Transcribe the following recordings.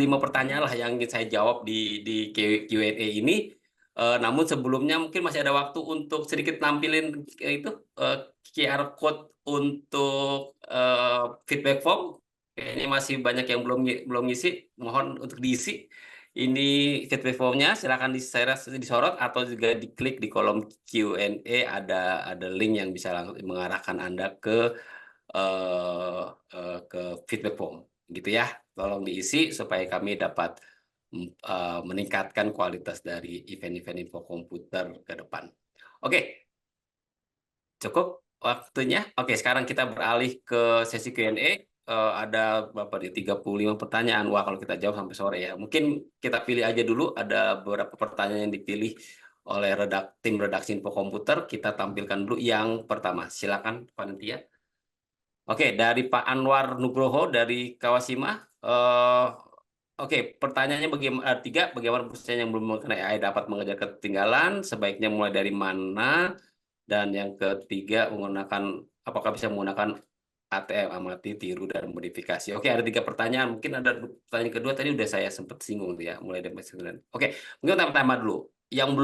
5 pertanyaan lah yang ingin saya jawab di Q&A ini. Namun sebelumnya mungkin masih ada waktu untuk sedikit nampilin QR code untuk feedback form. Kayaknya masih banyak yang belum ngisi, mohon untuk diisi. Ini feedback formnya, silakan disorot atau juga diklik di kolom Q&A, ada link yang bisa langsung mengarahkan Anda ke feedback form, gitu ya. Tolong diisi supaya kami dapat meningkatkan kualitas dari event-event info komputer ke depan. Oke, cukup waktunya. Oke, sekarang kita beralih ke sesi Q&A. Ada berapa nih? 35 pertanyaan. Wah, kalau kita jawab sampai sore ya. Mungkin kita pilih aja dulu. Ada beberapa pertanyaan yang dipilih oleh tim redaksi info komputer. Kita tampilkan dulu yang pertama. Silakan, panitia. Oke, dari Pak Anwar Nugroho dari Kawasima. Oke, pertanyaannya bagaimana perusahaan yang belum mengenai AI dapat mengejar ketertinggalan? Sebaiknya mulai dari mana? Dan yang ketiga, apakah bisa menggunakan ATM, amati, tiru, dan modifikasi. Oke, ada 3 pertanyaan. Mungkin ada pertanyaan kedua tadi udah saya sempat singgung tuh ya, mulai dari pertanyaan. Oke, mungkin pertama dulu. Yang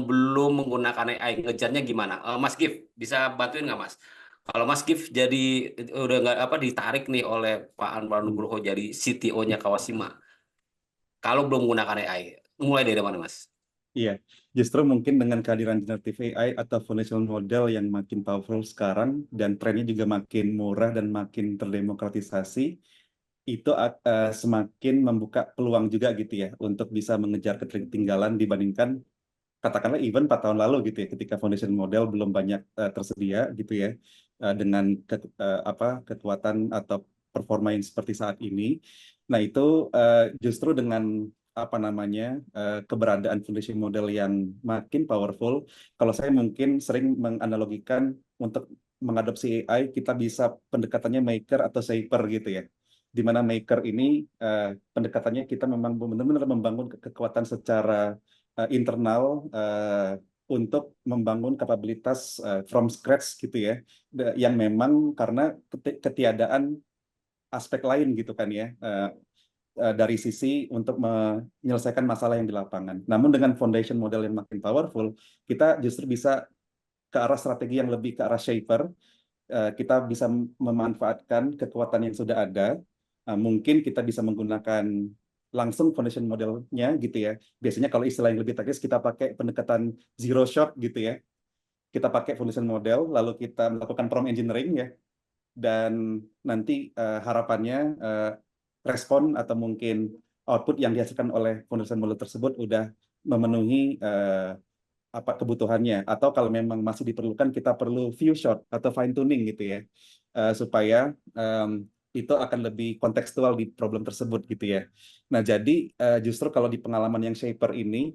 belum menggunakan AI, ngejarnya gimana? Mas Gif, bisa bantuin nggak Mas? Kalau Mas Gif jadi udah nggak ditarik nih oleh Pak Anwar Nugroho jadi CTO-nya Kawasima. Kalau belum menggunakan AI, mulai dari mana Mas? Iya, justru mungkin dengan kehadiran generative AI atau foundational model yang makin powerful sekarang dan trennya juga makin murah dan makin terdemokratisasi, itu semakin membuka peluang juga gitu ya untuk bisa mengejar ketertinggalan dibandingkan katakanlah even 4 tahun lalu gitu ya ketika foundation model belum banyak tersedia gitu ya dengan kekuatan atau performa yang seperti saat ini. Nah, itu justru dengan keberadaan foundation model yang makin powerful, kalau saya mungkin sering menganalogikan untuk mengadopsi AI kita bisa pendekatannya maker atau shaper gitu ya. Di mana maker ini pendekatannya kita memang benar-benar membangun kekuatan secara internal untuk membangun kapabilitas from scratch gitu ya, yang memang karena ketiadaan aspek lain gitu kan ya, dari sisi untuk menyelesaikan masalah yang di lapangan. Namun dengan foundation model yang makin powerful, kita justru bisa ke arah strategi yang lebih ke arah shaper. Kita bisa memanfaatkan kekuatan yang sudah ada. Mungkin kita bisa menggunakan langsung foundation modelnya gitu ya. Biasanya kalau istilah yang lebih teknis kita pakai pendekatan zero shot gitu ya. Kita pakai foundation model, lalu kita melakukan prompt engineering ya. Dan nanti harapannya respon atau mungkin output yang dihasilkan oleh foundation model tersebut udah memenuhi kebutuhannya, atau kalau memang masih diperlukan kita perlu few shot atau fine tuning gitu ya, supaya itu akan lebih kontekstual di problem tersebut gitu ya. Nah, jadi justru kalau di pengalaman yang shaper ini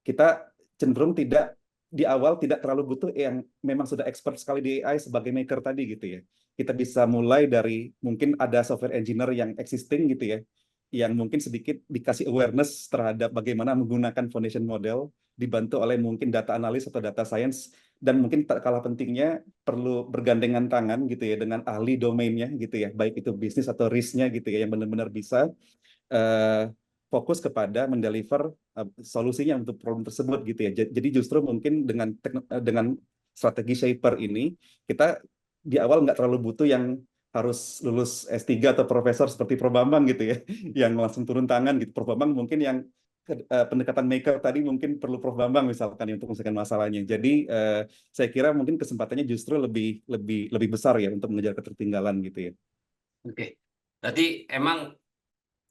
kita cenderung di awal tidak terlalu butuh yang memang sudah expert sekali di AI sebagai maker tadi gitu ya. Kita bisa mulai dari mungkin ada software engineer yang existing gitu ya, yang mungkin sedikit dikasih awareness terhadap bagaimana menggunakan foundation model, dibantu oleh mungkin data analis atau data science, dan mungkin tak kalah pentingnya perlu bergandengan tangan gitu ya dengan ahli domainnya gitu ya, baik itu bisnis atau risknya gitu ya, yang benar-benar bisa uh, fokus kepada mendeliver solusinya untuk problem tersebut gitu ya. Jadi justru mungkin dengan strategi shaper ini kita di awal nggak terlalu butuh yang harus lulus S3 atau profesor seperti Prof. Bambang gitu ya, yang langsung turun tangan gitu. Prof. Bambang mungkin yang pendekatan maker tadi mungkin perlu Prof. Bambang misalkan ya, untuk menyelesaikan masalahnya. Jadi saya kira mungkin kesempatannya justru lebih besar ya untuk mengejar ketertinggalan gitu ya. Oke, berarti emang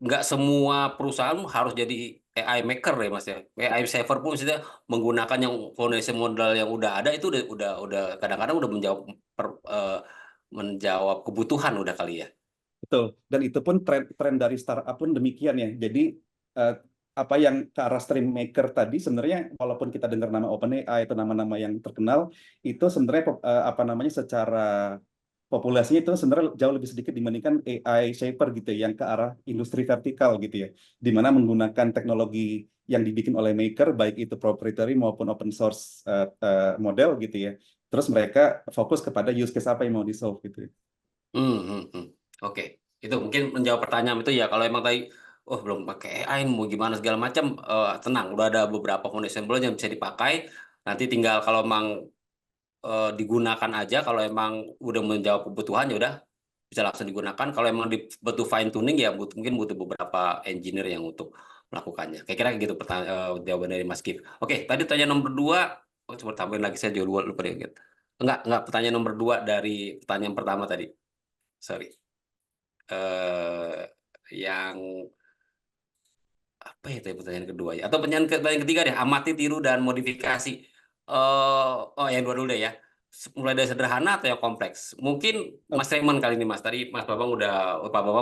nggak semua perusahaan harus jadi AI maker ya Mas ya. AI saver pun sudah menggunakan yang foundation model yang udah ada itu udah kadang-kadang udah menjawab kebutuhan udah kali ya. Betul. Dan itu pun tren dari startup pun demikian ya. Jadi eh, apa yang ke arah stream maker tadi sebenarnya walaupun kita dengar nama OpenAI atau nama-nama yang terkenal itu sebenarnya secara populasinya itu sebenarnya jauh lebih sedikit dibandingkan AI shaper gitu ya, yang ke arah industri vertikal gitu ya. Di mana menggunakan teknologi yang dibikin oleh maker baik itu proprietary maupun open source model gitu ya. Terus mereka fokus kepada use case apa yang mau di-solve gitu ya. Oke, itu mungkin menjawab pertanyaan itu ya. Kalau emang tadi oh belum pakai AI mau gimana segala macam, tenang, udah ada beberapa foundational yang bisa dipakai. Nanti tinggal kalau emang digunakan aja, kalau emang udah menjawab kebutuhan ya udah bisa langsung digunakan. Kalau emang butuh fine tuning ya mungkin butuh beberapa engineer yang untuk melakukannya. Kira-kira gitu jawaban dari Mas Kif. Oke, tadi tanya nomor 2. Oh, coba tambahin lagi, saya juga lupa deh. Enggak, pertanyaan nomor 2 dari pertanyaan pertama tadi. Sorry. Yang apa ya tadi pertanyaan kedua ya? Atau pertanyaan ketiga deh, amati, tiru, dan modifikasi. Oh, yang dua dulu deh ya. Mulai dari sederhana atau yang kompleks? Mungkin Oh, Mas Raymond kali ini, Mas. Tadi Pak Bambang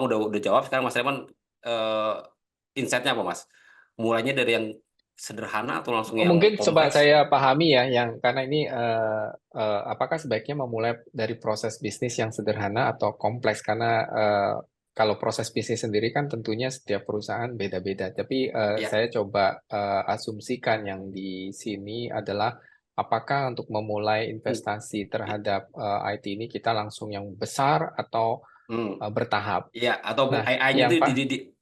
udah jawab. Sekarang Mas Raymond, insight-nya apa, Mas? Mulainya dari yang sederhana atau langsung yang Mungkin coba kompleks? saya pahami ya, yang karena ini apakah sebaiknya memulai dari proses bisnis yang sederhana atau kompleks? Karena kalau proses bisnis sendiri kan tentunya setiap perusahaan beda-beda. Tapi Ya. saya coba asumsikan yang di sini adalah apakah untuk memulai Hmm. investasi terhadap IT ini kita langsung yang besar atau Hmm. bertahap. Iya, atau Nah, AI-nya yang itu Pak,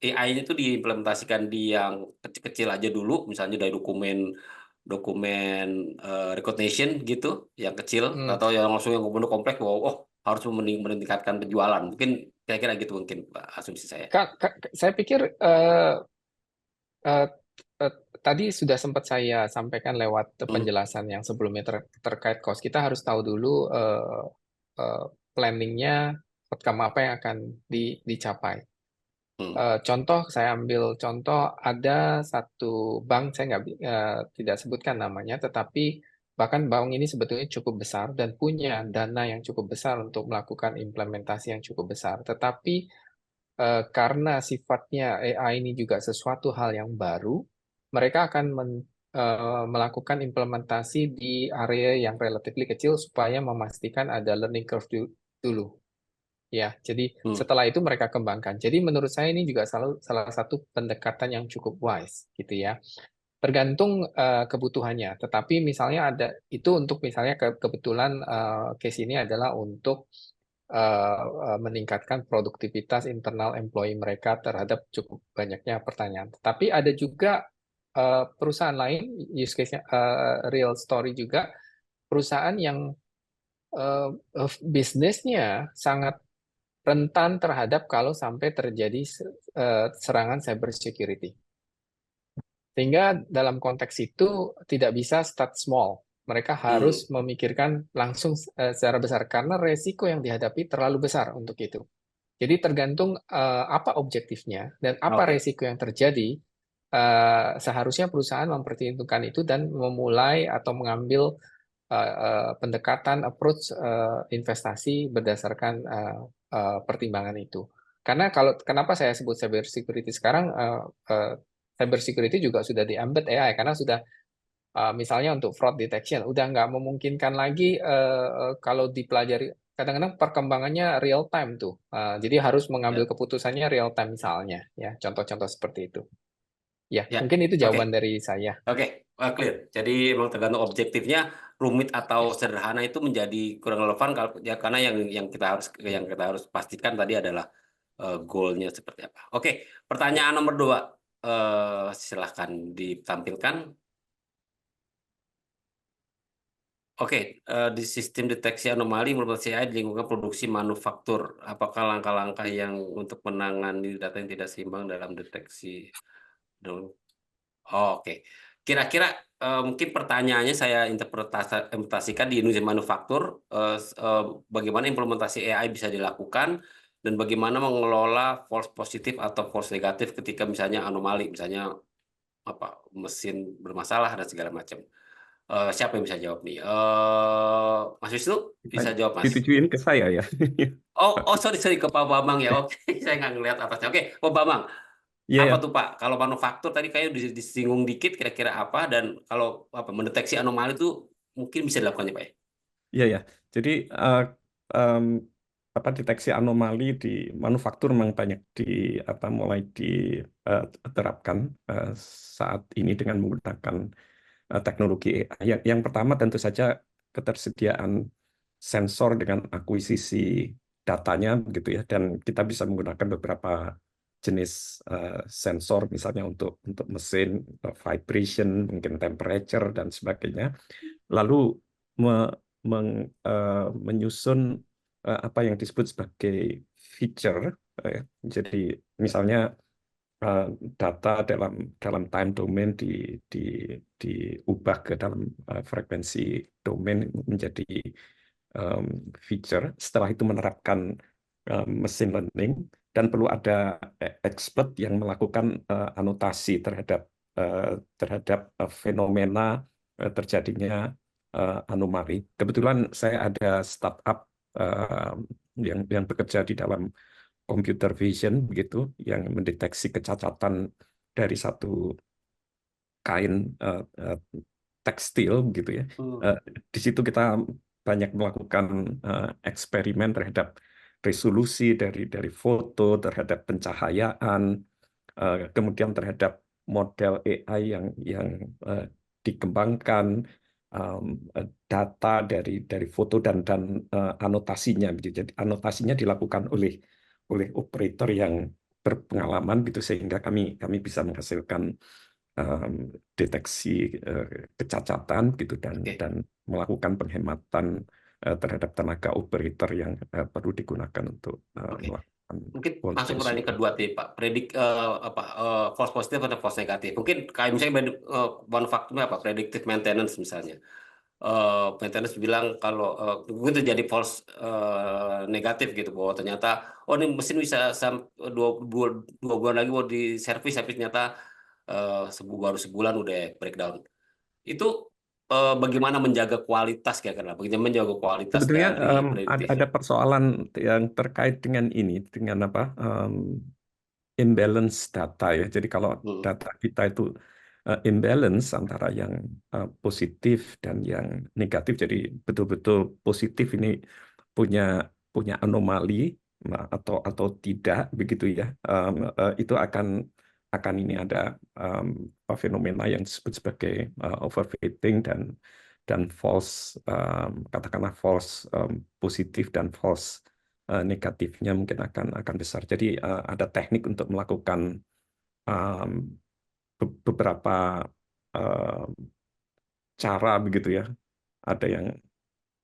AI-nya itu diimplementasikan di yang kecil-kecil aja dulu, misalnya dari dokumen dokumen recognition gitu, yang kecil, hmm, atau yang langsung yang benar kompleks, wow, oh harus meningkatkan penjualan. Mungkin kira-kira gitu mungkin Pak, asumsi saya. Saya pikir Eh, eh, tadi sudah sempat saya sampaikan lewat Hmm. penjelasan yang sebelumnya terkait cost. Kita harus tahu dulu eh, planningnya, outcome apa yang akan dicapai. Hmm. Contoh, saya ambil contoh ada satu bank, saya tidak sebutkan namanya, tetapi bahkan bank ini sebetulnya cukup besar dan punya dana yang cukup besar untuk melakukan implementasi yang cukup besar. Tetapi karena sifatnya AI ini juga sesuatu hal yang baru, mereka akan melakukan implementasi di area yang relatively kecil supaya memastikan ada learning curve dulu. Ya, jadi Hmm. setelah itu mereka kembangkan. Jadi menurut saya ini juga salah satu pendekatan yang cukup wise, gitu ya. Tergantung kebutuhannya. Tetapi misalnya ada itu untuk misalnya kebetulan case ini adalah untuk meningkatkan produktivitas internal employee mereka terhadap cukup banyaknya pertanyaan. Tapi ada juga perusahaan lain, use case-nya real story juga, perusahaan yang bisnisnya sangat rentan terhadap kalau sampai terjadi serangan cyber security. Sehingga dalam konteks itu tidak bisa start small. Mereka Hmm. harus memikirkan langsung secara besar karena resiko yang dihadapi terlalu besar untuk itu. Jadi tergantung apa objektifnya dan apa Oke. resiko yang terjadi, seharusnya perusahaan memperhitungkan itu dan memulai atau mengambil pendekatan approach investasi berdasarkan pertimbangan itu. Karena kenapa saya sebut cyber security sekarang, cyber security juga sudah di-embed AI karena sudah misalnya untuk fraud detection udah nggak memungkinkan lagi kalau dipelajari kadang-kadang perkembangannya real time tuh. Jadi harus mengambil Ya. keputusannya real time misalnya ya contoh-contoh seperti itu. Ya, Ya. mungkin itu jawaban Oke. dari saya. Oke, clear. Jadi emang tergantung objektifnya, rumit atau Ya. sederhana itu menjadi kurang relevan kalau ya karena yang kita harus pastikan tadi adalah goalnya seperti apa. Oke, Ya. pertanyaan nomor 2. Silahkan ditampilkan. Oke, di sistem deteksi anomali menurut CI di lingkungan produksi manufaktur, apakah langkah-langkah yang untuk menangani data yang tidak seimbang dalam deteksi? Oh, oke. Kira-kira mungkin pertanyaannya saya interpretasikan di industri manufaktur, bagaimana implementasi AI bisa dilakukan dan bagaimana mengelola false positif atau false negatif ketika misalnya anomali, misalnya apa mesin bermasalah dan segala macam. Siapa yang bisa jawab nih? Mas Wisnu bisa jawab, Mas. Ditujuin ke saya ya. Oh, sorry, sorry, ke Pak Bambang ya. Oke, saya nggak ngelihat atasnya. Oke, Pak Bambang. Iya Apa ya, tuh Pak? Kalau manufaktur tadi kayak disinggung dikit, kira-kira apa? Dan kalau apa mendeteksi anomali itu mungkin bisa dilakukannya Pak ya? iya ya. Jadi em, apa deteksi anomali di manufaktur memang banyak mulai diterapkan saat ini dengan menggunakan teknologi AI. Yang pertama tentu saja ketersediaan sensor dengan akuisisi datanya begitu ya, dan kita bisa menggunakan beberapa jenis sensor, misalnya untuk mesin, vibration, mungkin temperature dan sebagainya, lalu menyusun apa yang disebut sebagai feature. Jadi misalnya data dalam time domain diubah ke dalam frekuensi domain menjadi feature. Setelah itu menerapkan machine learning, dan perlu ada expert yang melakukan anotasi terhadap fenomena terjadinya anomali. Kebetulan saya ada startup yang bekerja di dalam computer vision begitu, yang mendeteksi kecacatan dari satu kain tekstil gitu ya. Di situ kita banyak melakukan eksperimen terhadap resolusi dari foto, terhadap pencahayaan, kemudian terhadap model AI yang dikembangkan, data dari foto dan anotasinya. Jadi anotasinya dilakukan oleh operator yang berpengalaman gitu, sehingga kami bisa menghasilkan deteksi kecacatan gitu, dan melakukan penghematan terhadap tenaga operator yang perlu digunakan untuk melakukan Mungkin quality masuk pertanyaan assurance. kedua nih Pak, false positif atau false negatif. Mungkin kayak misalnya manfaatnya apa, predictive maintenance misalnya. Maintenance bilang kalau begitu jadi false negatif gitu, bahwa ternyata ini mesin bisa dua bulan lagi mau di servis, tapi ternyata baru sebulan udah breakdown. Itu bagaimana menjaga kualitas kira-kira? Bagaimana menjaga kualitas Sebetulnya dari prediktif? ada persoalan yang terkait dengan ini, dengan apa, imbalance data ya. Jadi kalau data kita itu imbalance antara yang positif dan yang negatif, jadi betul-betul positif ini punya anomali atau tidak begitu ya, itu akan ini ada fenomena yang disebut sebagai overfitting dan false, katakanlah false positif dan false negatifnya mungkin akan besar. Jadi ada teknik untuk melakukan beberapa cara begitu ya. Ada yang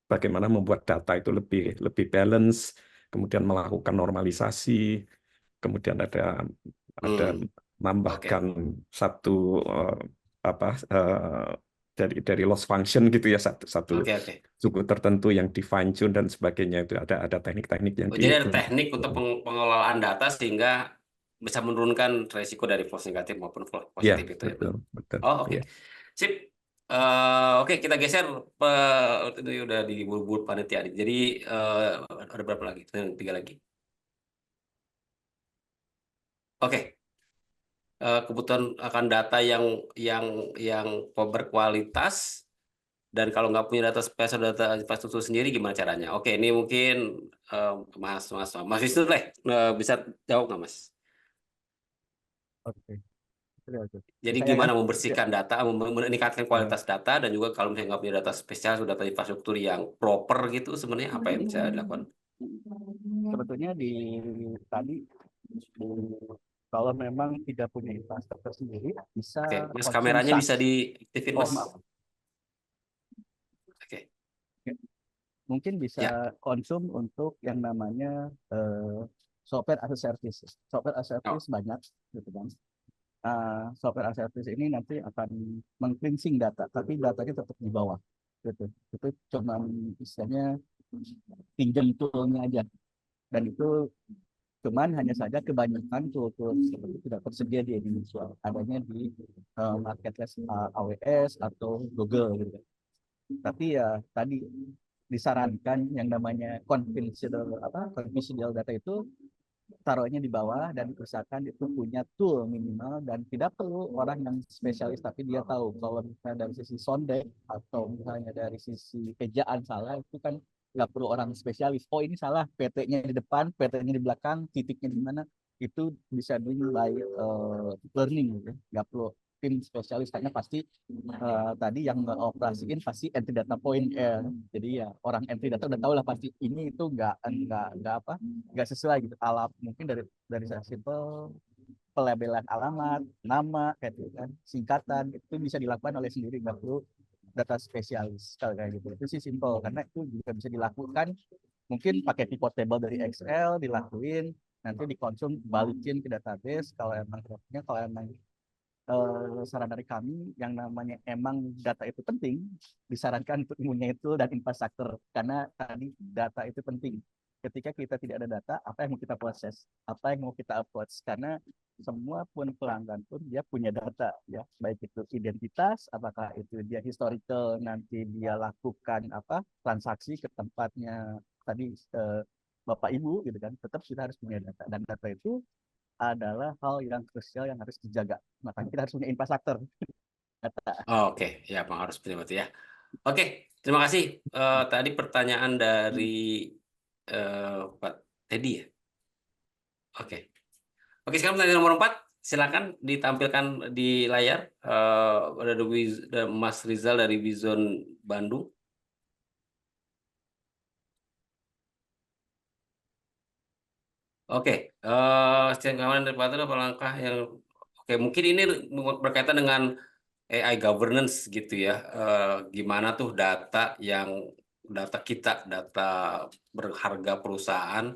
bagaimana membuat data itu lebih balance, kemudian melakukan normalisasi, kemudian ada menambahkan satu dari loss function gitu ya, satu suku tertentu yang di fine tune dan sebagainya. Itu ada teknik-teknik yang Jadi ada teknik untuk pengelolaan data sehingga bisa menurunkan resiko dari false negatif maupun false positif itu ya. Betul. Oke. Sip. Oke, kita geser ini udah diburu-buru panitia. Jadi ada berapa lagi? 3 lagi. Oke. Kebutuhan akan data yang berkualitas, dan kalau nggak punya data infrastruktur sendiri gimana caranya? Oke, ini mungkin Mas Wisnu bisa jawab nggak Mas? Oke. Jadi gimana membersihkan data, meningkatkan kualitas data, dan juga kalau misalnya nggak punya data spesial, data infrastruktur yang proper gitu, sebenarnya apa yang bisa dilakukan? Sebetulnya tadi kalau memang tidak punya infrastruktur sendiri, bisa Mas, kameranya bisa diaktifin Mas. Oke. Mungkin bisa konsum untuk yang namanya software as a service. Software as a service banyak, gitu kan. Software as a service ini nanti akan meng-cleansing data, tapi datanya tetap di bawah. Gitu. Itu cuma istilahnya pinjam toolnya aja. Dan itu cuman hanya saja kebanyakan tool-tool seperti tidak tersedia di Indonesia. Adanya di marketplace AWS atau Google gitu. Tapi ya tadi disarankan yang namanya confidential data itu taruhnya di bawah, dan usahakan itu punya tool minimal, dan tidak perlu orang yang spesialis, tapi dia tahu kalau misalnya dari sisi sondek atau misalnya dari sisi ejaan salah, itu kan nggak perlu orang spesialis. Oh ini salah, PT-nya di depan, PT-nya di belakang, titiknya di mana, itu bisa by learning gitu. Nggak perlu tim spesialis karena pasti tadi yang operasiin pasti entry data point ya. Jadi ya orang entry data udah tahu lah pasti ini itu nggak sesuai gitu. Mungkin dari simple pelabelan alamat, nama, kayak gitu kan, singkatan itu bisa dilakukan oleh sendiri, nggak perlu data spesialis kalau kayak gitu. Itu sih simple karena itu juga bisa dilakukan mungkin pakai pivot table dari Excel dilakuin, nanti dikonsum balikin ke database kalau emang saran dari kami yang namanya emang data itu penting, disarankan untuk punya itu dan infrastruktur karena tadi data itu penting. Ketika kita tidak ada data, apa yang mau kita proses, apa yang mau kita upload, karena semua pun pelanggan pun dia punya data ya, baik itu identitas, apakah itu dia historical, nanti dia lakukan transaksi ke tempatnya tadi Bapak Ibu gitu kan, tetap kita harus punya data dan data itu adalah hal yang krusial yang harus dijaga. Makanya kita harus punya infrastruktur. Oke, ya Bang harus punya berarti ya. Oke, terima kasih. Tadi pertanyaan dari Pak Teddy ya. Oke. Oke, sekarang pertanyaan nomor 4. Silakan ditampilkan di layar. Ada Mas Rizal dari Wizon Bandung. Oke, keamanan dari apa langkah yang mungkin ini berkaitan dengan AI governance gitu ya. Gimana tuh data berharga perusahaan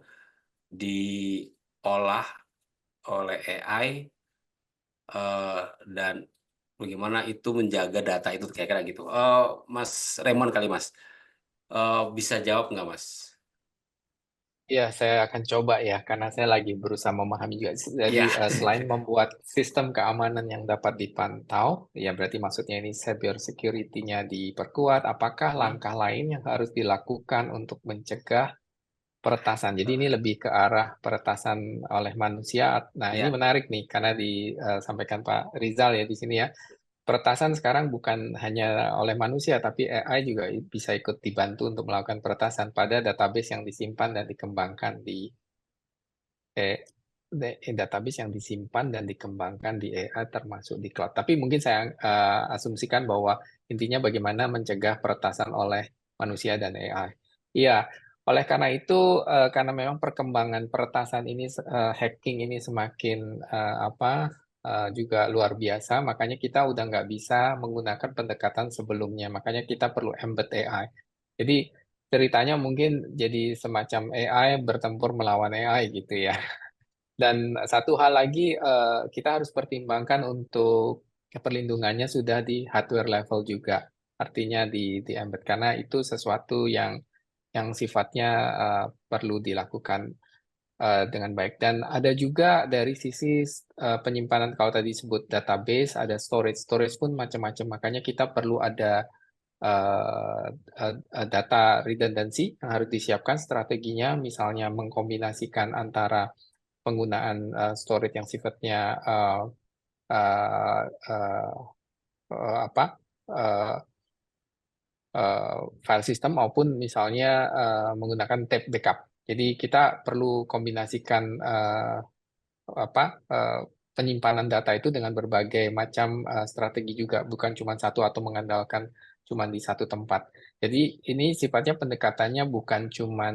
diolah oleh AI dan bagaimana itu menjaga data itu kira-kira gitu. Mas Raymond kali Mas, bisa jawab nggak Mas? Ya, saya akan coba ya, karena saya lagi berusaha memahami juga. Jadi, Ya. selain membuat sistem keamanan yang dapat dipantau, ya berarti maksudnya ini cyber security-nya diperkuat, apakah langkah lain yang harus dilakukan untuk mencegah peretasan? Jadi ini lebih ke arah peretasan oleh manusia. Nah, ini Ya. menarik nih, karena disampaikan Pak Rizal ya di sini ya. Peretasan sekarang bukan hanya oleh manusia, tapi AI juga bisa ikut dibantu untuk melakukan peretasan pada database yang disimpan dan dikembangkan di database yang disimpan dan dikembangkan di AI termasuk di cloud. Tapi mungkin saya asumsikan bahwa intinya bagaimana mencegah peretasan oleh manusia dan AI. Iya, oleh karena itu, karena memang perkembangan peretasan ini, hacking ini semakin juga luar biasa, makanya kita udah nggak bisa menggunakan pendekatan sebelumnya. Makanya kita perlu embed AI. Jadi ceritanya mungkin jadi semacam AI bertempur melawan AI gitu ya. Dan satu hal lagi, kita harus pertimbangkan untuk perlindungannya sudah di hardware level juga. Artinya di embed, karena itu sesuatu yang sifatnya perlu dilakukan dengan baik. Dan ada juga dari sisi penyimpanan, kalau tadi sebut database, ada storage. Storage pun macam-macam. Makanya kita perlu ada data redundancy yang harus disiapkan strateginya, misalnya mengkombinasikan antara penggunaan storage yang sifatnya file system maupun misalnya menggunakan tape backup. Jadi kita perlu kombinasikan penyimpanan data itu dengan berbagai macam strategi juga, bukan cuma satu atau mengandalkan cuma di satu tempat. Jadi ini sifatnya pendekatannya bukan cuma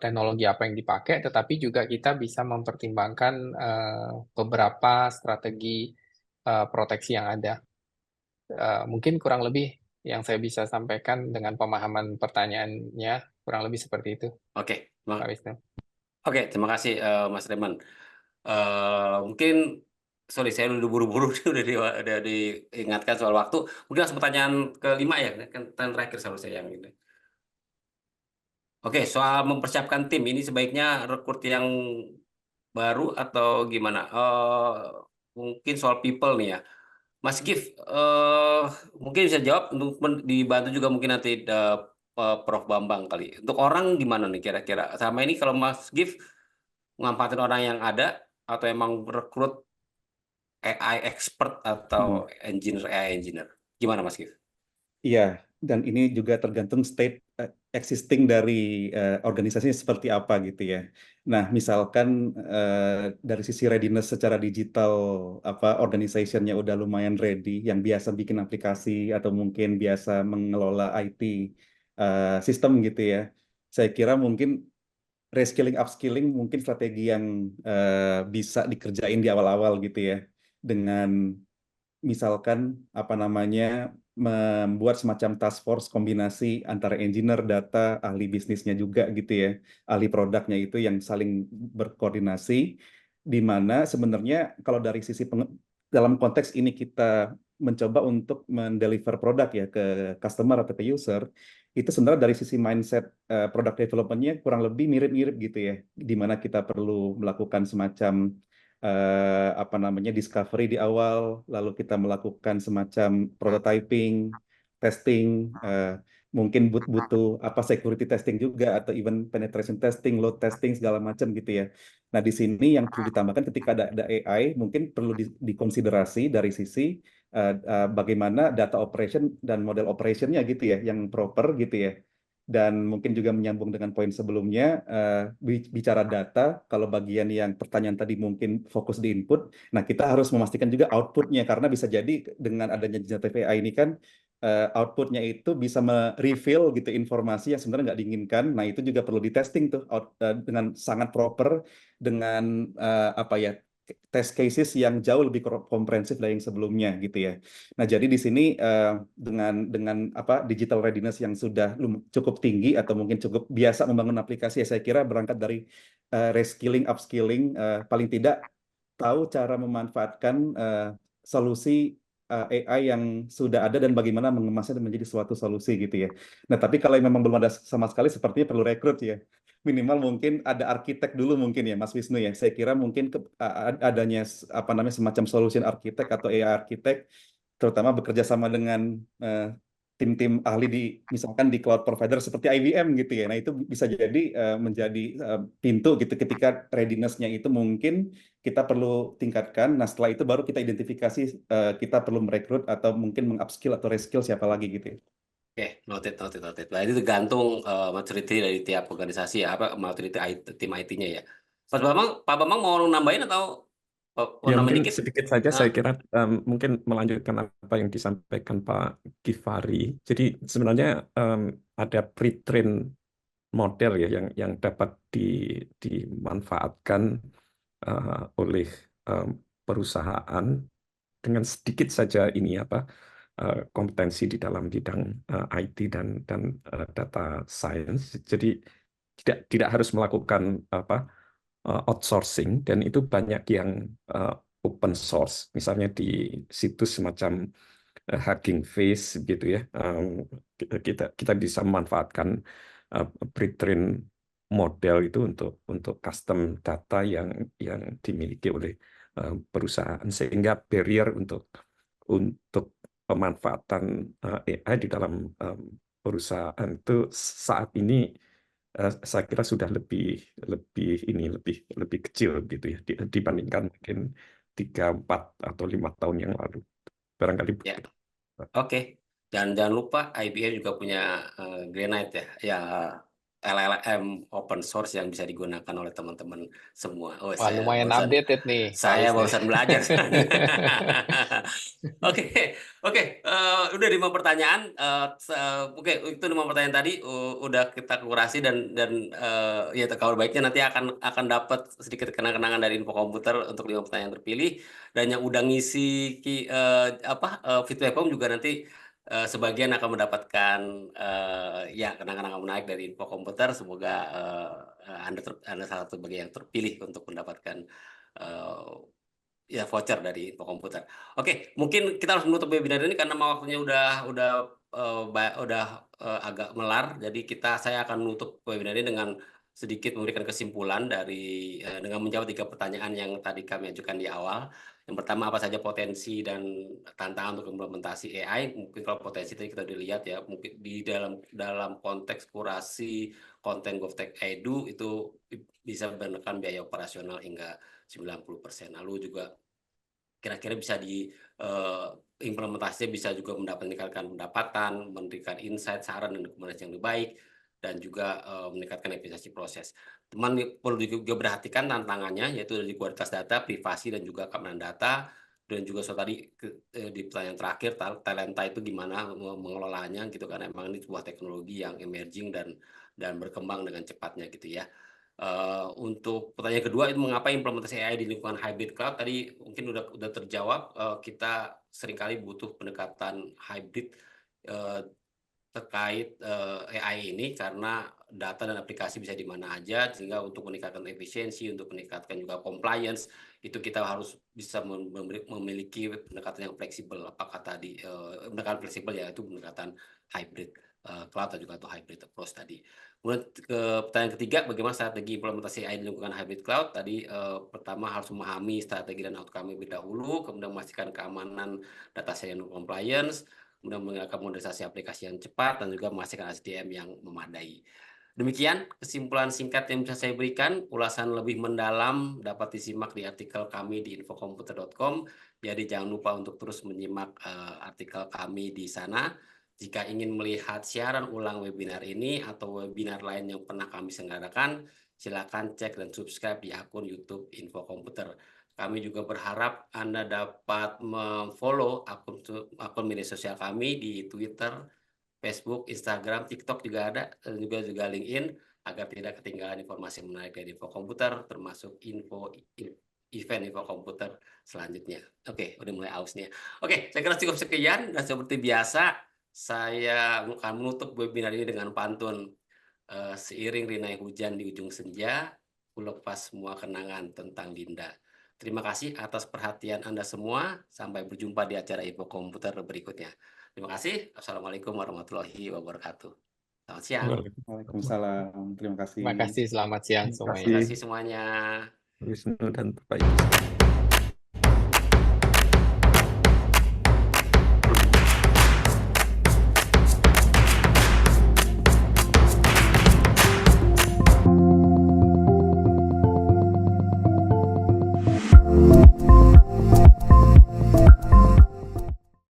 teknologi apa yang dipakai, tetapi juga kita bisa mempertimbangkan beberapa strategi proteksi yang ada. Mungkin kurang lebih yang saya bisa sampaikan dengan pemahaman pertanyaannya, kurang lebih seperti itu. Oke, Pak Wisnu. Oke, terima kasih Mas Raymond. Mungkin, sorry saya udah buru-buru udah diingatkan soal waktu. Mungkin langsung pertanyaan kelima ya, kan pertanyaan terakhir selalu saya yang ini. Oke, soal mempersiapkan tim ini sebaiknya rekrut yang baru atau gimana? Mungkin soal people nih ya. Mas Gif, mungkin bisa jawab, untuk dibantu juga mungkin nanti Prof. Bambang kali. Untuk orang gimana nih kira-kira? Sama ini kalau Mas Gif ngampatin orang yang ada atau emang rekrut AI expert atau AI engineer? Gimana Mas Gif? Iya, dan ini juga tergantung state existing dari organisasinya seperti apa gitu ya. Nah, misalkan dari sisi readiness secara digital, organization-nya udah lumayan ready, yang biasa bikin aplikasi atau mungkin biasa mengelola IT sistem gitu ya. Saya kira mungkin reskilling, upskilling mungkin strategi yang bisa dikerjain di awal-awal gitu ya. Dengan misalkan membuat semacam task force kombinasi antara engineer, data, ahli bisnisnya juga gitu ya, ahli produknya itu yang saling berkoordinasi, di mana sebenarnya kalau dari sisi dalam konteks ini kita mencoba untuk mendeliver produk ya ke customer atau ke user, itu sebenarnya dari sisi mindset product development-nya kurang lebih mirip-mirip gitu ya, di mana kita perlu melakukan semacam discovery di awal, lalu kita melakukan semacam prototyping, testing, mungkin butuh security testing juga atau even penetration testing, load testing segala macam gitu ya. Nah, di sini yang perlu ditambahkan ketika ada AI mungkin perlu dikonsiderasi dari sisi bagaimana data operation dan model operationnya gitu ya yang proper gitu ya. Dan mungkin juga menyambung dengan poin sebelumnya, bicara data, kalau bagian yang pertanyaan tadi mungkin fokus di input, nah kita harus memastikan juga outputnya, karena bisa jadi dengan adanya generative AI ini kan, outputnya itu bisa me-reveal gitu informasi yang sebenarnya nggak diinginkan, nah itu juga perlu di-testing tuh dengan sangat proper, dengan test cases yang jauh lebih komprehensif dari yang sebelumnya gitu ya. Nah, jadi di sini dengan digital readiness yang sudah cukup tinggi atau mungkin cukup biasa membangun aplikasi, ya saya kira berangkat dari reskilling, upskilling, paling tidak tahu cara memanfaatkan solusi AI yang sudah ada dan bagaimana mengemasnya menjadi suatu solusi gitu ya. Nah, tapi kalau memang belum ada sama sekali, sepertinya perlu rekrut ya. Minimal mungkin ada arsitek dulu mungkin ya, Mas Wisnu ya. Saya kira mungkin adanya semacam solution arsitek atau AI arsitek, terutama bekerja sama dengan tim-tim ahli misalkan di cloud provider seperti IBM gitu ya. Nah, itu bisa jadi menjadi pintu gitu ketika readiness-nya itu mungkin kita perlu tingkatkan. Nah, setelah itu baru kita identifikasi kita perlu merekrut atau mungkin mengupskill atau reskill siapa lagi gitu ya. Oke, noted. Nah, itu tergantung maturity dari tiap organisasi ya, maturity tim IT-nya ya. Pak Bambang mau nambahin atau Ya, nambahin mungkin dikit? sedikit saja saya kira mungkin melanjutkan apa yang disampaikan Pak Givari. Jadi sebenarnya ada pre-train model ya yang dapat dimanfaatkan oleh perusahaan dengan sedikit saja kompetensi di dalam bidang IT dan data science. Jadi tidak harus melakukan outsourcing, dan itu banyak yang open source. Misalnya di situs semacam Hugging Face gitu ya, kita bisa memanfaatkan pre-train model itu untuk custom data yang dimiliki oleh perusahaan, sehingga barrier untuk pemanfaatan AI di dalam perusahaan itu saat ini saya kira sudah lebih kecil gitu ya dibandingkan mungkin 3, 4 atau 5 tahun yang lalu. Barangkali Ya. begitu. Oke. Dan jangan lupa IBM juga punya Granite ya LLM open source yang bisa digunakan oleh teman-teman semua. Wah, lumayan updated nih, Pak Saya Wisnu. barusan belajar. Oke. Udah 5 pertanyaan. Oke, itu 5 pertanyaan tadi udah kita kurasi dan ya kalau baiknya nanti akan dapat sedikit kenang-kenangan dari info komputer untuk 5 pertanyaan terpilih, dan yang udah ngisi feedback form juga nanti sebagian akan mendapatkan ya kenang-kenangan menarik dari info komputer. Semoga Anda salah satu bagi yang terpilih untuk mendapatkan ya voucher dari info komputer. Oke, mungkin kita harus menutup webinar ini karena waktunya udah agak melar. Jadi saya akan menutup webinar ini dengan sedikit memberikan kesimpulan dengan menjawab 3 pertanyaan yang tadi kami ajukan di awal. Yang pertama, apa saja potensi dan tantangan untuk implementasi AI? Mungkin kalau potensi tadi kita dilihat ya, mungkin di dalam konteks kurasi konten GovTech Edu itu bisa menekan biaya operasional hingga 90%. Lalu juga kira-kira bisa implementasinya bisa juga meningkatkan pendapatan, memberikan insight, saran, dan rekomendasi yang lebih baik. dan juga meningkatkan efisiensi proses. Teman perlu juga perhatikan tantangannya, yaitu dari kualitas data, privasi, dan juga keamanan data. Dan juga tadi di pertanyaan terakhir, talenta itu gimana mengelolanya gitu, karena memang ini sebuah teknologi yang emerging dan berkembang dengan cepatnya gitu ya. Untuk pertanyaan kedua, itu mengapa implementasi AI di lingkungan hybrid cloud, tadi mungkin udah terjawab. Kita seringkali butuh pendekatan hybrid terkait AI ini, karena data dan aplikasi bisa di mana aja, sehingga untuk meningkatkan efisiensi, untuk meningkatkan juga compliance, itu kita harus bisa memiliki pendekatan yang fleksibel. Apakah tadi pendekatan fleksibel, yaitu pendekatan hybrid cloud atau juga hybrid approach tadi. Kemudian pertanyaan ketiga, bagaimana strategi implementasi AI di lingkungan hybrid cloud? Tadi pertama harus memahami strategi dan outcome lebih dahulu, kemudian memastikan keamanan data science dan compliance, kemudian menggunakan modernisasi aplikasi yang cepat, dan juga memastikan SDM yang memadai. Demikian kesimpulan singkat yang bisa saya berikan. Ulasan lebih mendalam dapat disimak di artikel kami di infokomputer.com. Jadi jangan lupa untuk terus menyimak artikel kami di sana. Jika ingin melihat siaran ulang webinar ini atau webinar lain yang pernah kami selenggarakan, silakan cek dan subscribe di akun YouTube Infokomputer. Kami juga berharap Anda dapat memfollow akun media sosial kami di Twitter, Facebook, Instagram, TikTok juga ada, dan juga LinkedIn, agar tidak ketinggalan informasi menarik dari Infokomputer, termasuk event Infokomputer selanjutnya. Oke, udah mulai aus nih. Oke, saya kira cukup sekian, dan seperti biasa saya akan menutup webinar ini dengan pantun. Seiring rinai hujan di ujung senja, ku lepas semua kenangan tentang Dinda. Terima kasih atas perhatian Anda semua. Sampai berjumpa di acara Infokomputer berikutnya. Terima kasih. Assalamualaikum warahmatullahi wabarakatuh. Selamat siang. Waalaikumsalam. Terima kasih. Terima kasih, selamat siang Terima semuanya. Terima kasih semuanya. Wisnu dan Bapak Ibu.